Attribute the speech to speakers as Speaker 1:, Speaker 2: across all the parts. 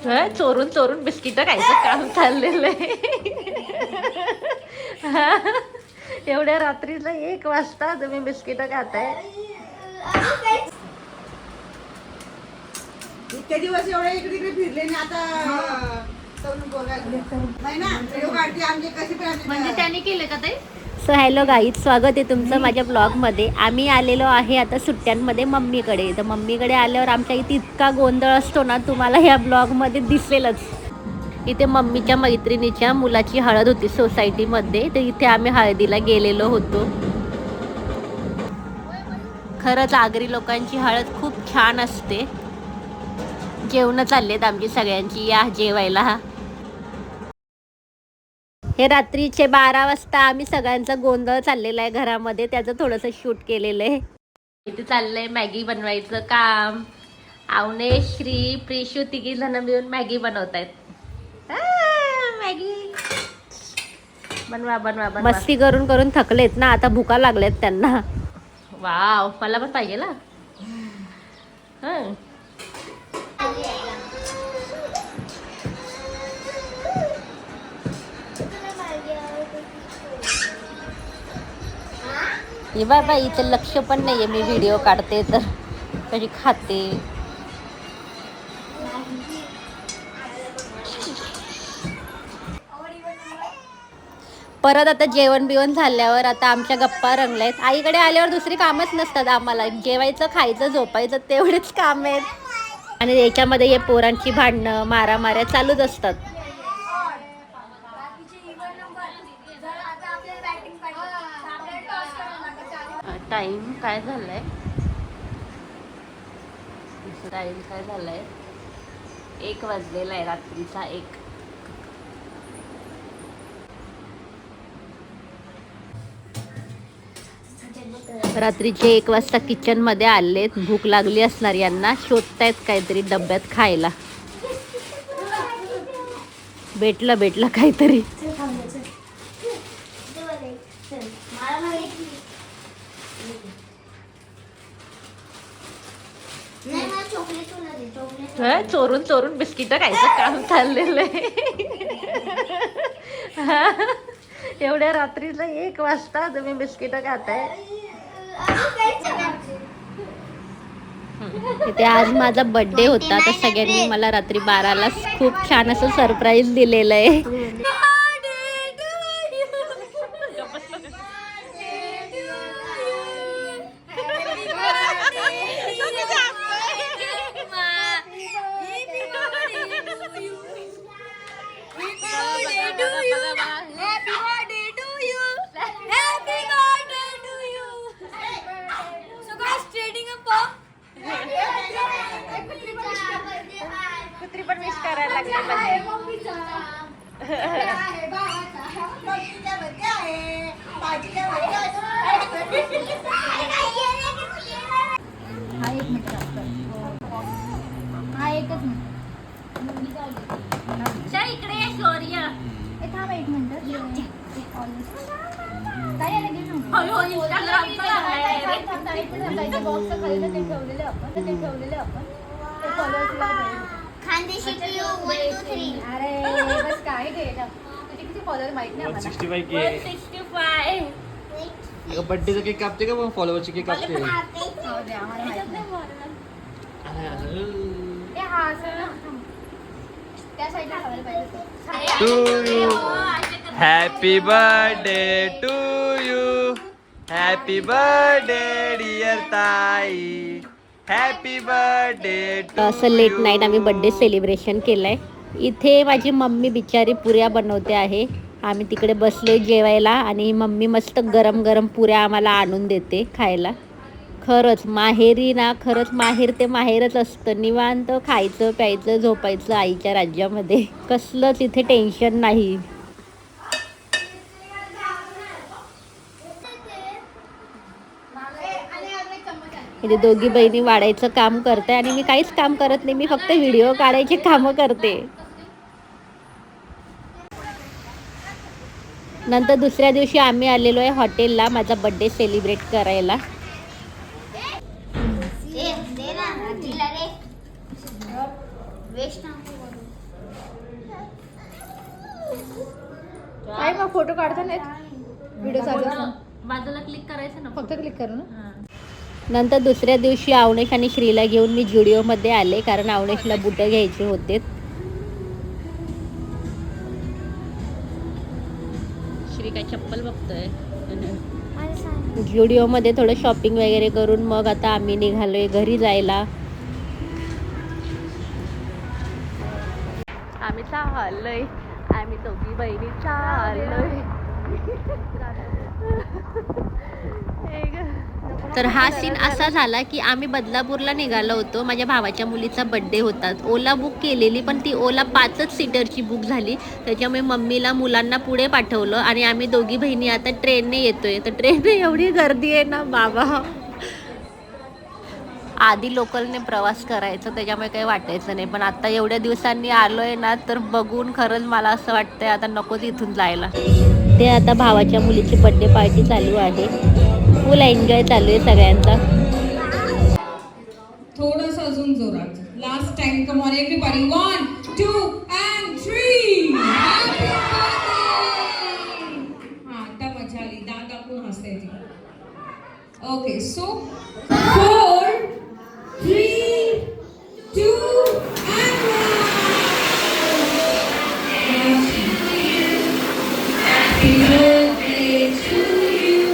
Speaker 1: चोरून चोरून बिस्किट खायचं काम चाललेलं आहे. एवढ्या रात्रीला 1 वाजता तुम्ही बिस्किट खाताय.
Speaker 2: इतके दिवस एवढे इकडे इकडे फिरले ना आता
Speaker 1: म्हणजे त्याने केलं का ते. सो हॅलो गाईज, स्वागत आहे तुमचं माझ्या ब्लॉगमध्ये. आम्ही आलेलो आहे आता सुट्ट्यांमध्ये मम्मीकडे. तर मम्मीकडे आल्यावर आमच्या इथे इतका गोंधळ असतो ना, तुम्हाला ह्या ब्लॉगमध्ये दिसेलच. इथे मम्मीच्या मैत्रिणीच्या मुलाची हळद होती सोसायटीमध्ये, तर इथे आम्ही हळदीला गेलेलो होतो. खरंच आगरी लोकांची हळद खूप छान असते. जेवणं चाललेत आमची सगळ्यांची, या जेवायला. हे रात्रीचे 12 वाजता आम्ही सगळ्यांचा गोंधळ चाललेला आहे घरामध्ये, त्याचं थोडंसं शूट केलेलं आहे. इथे चाललंय मॅगी बनवायचं काम. अवनेश, श्री, प्रिशू तिघी जण मिळून मॅगी बनवतायत. मॅगी बनवा बनवा बनवा. मस्ती करून करून थकलेत ना, आता भुका लागल्यात त्यांना. वाव, मला पण पाहिजे ना. हे बाबा, इथं लक्ष पण नाहीये मी व्हिडिओ काढते तर कशी खाते. परत आता जेवण बिवण झाल्यावर आता आमच्या गप्पा रंगल्यात. आईकडे आल्यावर दुसरी कामच नसतात आम्हाला, जेवायचं, खायचं, झोपायचं, तेवढेच काम आहेत. आणि याच्यामध्ये हे पोरांची भांडणं, मारामाऱ्या चालूच असतात. टाइम काय झालाय, टाइम काय झालाय, 1 वाजलेला आहे, रात्रीचा 1. रात्रीचे 1 वाजता किचन मध्ये आलेत. भूक लागली असणार यांना, शोधतायत काहीतरी डब्यात खायला. भेटलं काहीतरी. चोरून चोरून बिस्किट खायचं काम चाललेलं आहे. एवढ्या रात्रीला 1 वाजता तुम्ही बिस्किट खाताय. इथे आज माझा बर्थडे होता, तर सगळ्यांनी मला रात्री 12ला खूप छान असं सरप्राईज दिलेलं आहे. कुत्री पण विश करायला लागले. इकडे शौर्य, थांब 1 मिनिट.
Speaker 3: खानदेशी पिऊ 1 2 3.
Speaker 1: अरे बस काय घ्यायला, तुझे किती फॉलोअर माहित नाही आम्हाला. 165.
Speaker 4: अगं बर्थडेचा केक कापते का, मग फॉलोअरची केक कापते. Happy birthday to you, happy birthday dear ताई, हॅपी बर्थडे.
Speaker 1: असं लेट नाईट आम्ही बर्थडे सेलिब्रेशन केलंय. इथे माझी मम्मी बिचारी पुऱ्या बनवते आहे. आम्ही तिकडे बसलोय जेवायला आणि मम्मी मस्त गरम गरम पुऱ्या आम्हाला आणून देते खायला. खरंच माहेरी ना, खरंच माहेर ते माहेरच असतं. निवांत खायचं, प्यायचं, झोपायचं आईच्या राज्यामध्ये. कसलंच इथे टेन्शन नाही. इथे दोघी बहिणी वाढायचं काम करते आणि मी काहीच काम करत नाही, मी फक्त व्हिडिओ काढायचे कामं करते. नंतर दुसऱ्या दिवशी आम्ही आलेलो आहे हॉटेलला माझा बर्थडे सेलिब्रेट करायला.
Speaker 5: काय मग फोटो काढता नाहीत व्हिडिओ चालू असताना?
Speaker 1: बाजूला क्लिक करायचं ना
Speaker 5: फक्त क्लिक करू ना.
Speaker 1: नंतर दुसऱ्या दिवशी अवनेश आणि श्रीला घेऊन मी जुडिओमध्ये आले कारण अवनेशला बुटं घ्यायचे होते. श्री काय चप्पल बघतोय. जुडिओमध्ये थोडं शॉपिंग वगैरे करून मग आता आम्ही निघालोय घरी जायला. आम्ही चाललोय, आम्ही दोघी बहिणी चाललोय. तर हा सीन असा झाला की आम्ही बदलापूरला निघालो होतो. माझ्या भावाच्या मुलीचा बड्डे होता. ओला बुक केलेली पण ती ओला 5च सीटरची बुक झाली. त्याच्यामुळे मम्मीला मुलांना पुढे पाठवलं आणि आम्ही दोघी बहिणी आता ट्रेनने येतोय. तर ट्रेनने एवढी गर्दी आहे ना बाबा. आधी लोकलने प्रवास करायचा त्याच्यामुळे काही वाटायचं नाही, पण आता एवढ्या दिवसांनी आलोय ना तर बघून खरंच मला असं वाटतंय आता नकोच इथून जायला. ते आता भावाच्या मुलीची बड्डे पार्टी चालू आहे. फुल एन्जॉय चालू आहे सगळ्यांचा.
Speaker 2: थोडस अजून जोरात. Last time. Come on everybody. 1 2 and 3. हा आता मजा आली. दात दाखवून हसते ती. Okay so 4 3 2 and 1. Happy birthday to you.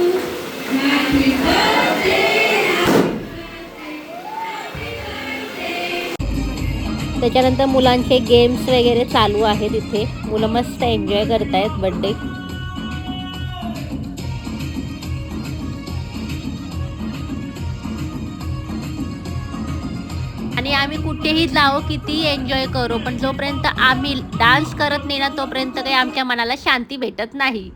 Speaker 2: Happy birthday.
Speaker 1: त्याच्यानंतर मुलांचे गेम्स वगैरे चालू आहेत इथे. मुलं मस्त एन्जॉय करतायत बड्डे. आणि आम्ही कुठेही जावं किती एन्जॉय करू पण जोपर्यंत आम्ही डान्स करत नाही ना तोपर्यंत काही आमच्या मनाला शांती भेटत नाही.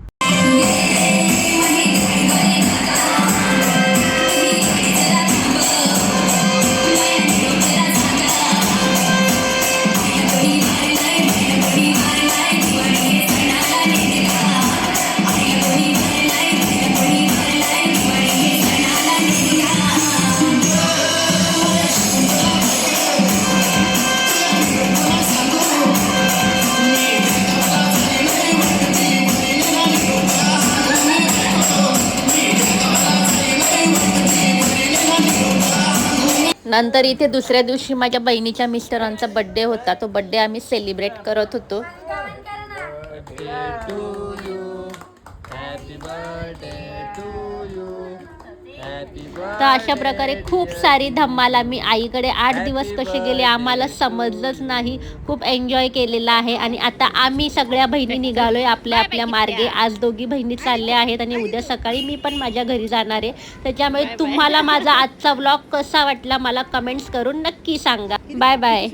Speaker 1: नंतर इथे दुसऱ्या दिवशी माझ्या बहिणीच्या मिस्टरांचा बड्डे होता. तो बड्डे आम्ही सेलिब्रेट करत होतो. तर अशा प्रकारे खूप सारी धमाल. आम्ही आईकडे 8 दिवस कसे गेले आम्हाला समजलंच नाही. खूप एन्जॉय केलेला आहे आणि आता आम्ही सगळ्या बहिणी निघालोय आपल्या आपल्या मार्गे. आज दोघी बहिणी चालल्या आहेत आणि उद्या सकाळी मी पण माझ्या घरी जाणार आहे. त्याच्यामुळे तुम्हाला माझा आजचा व्लॉग कसा वाटला मला कमेंट्स करून नक्की सांगा. Bye bye.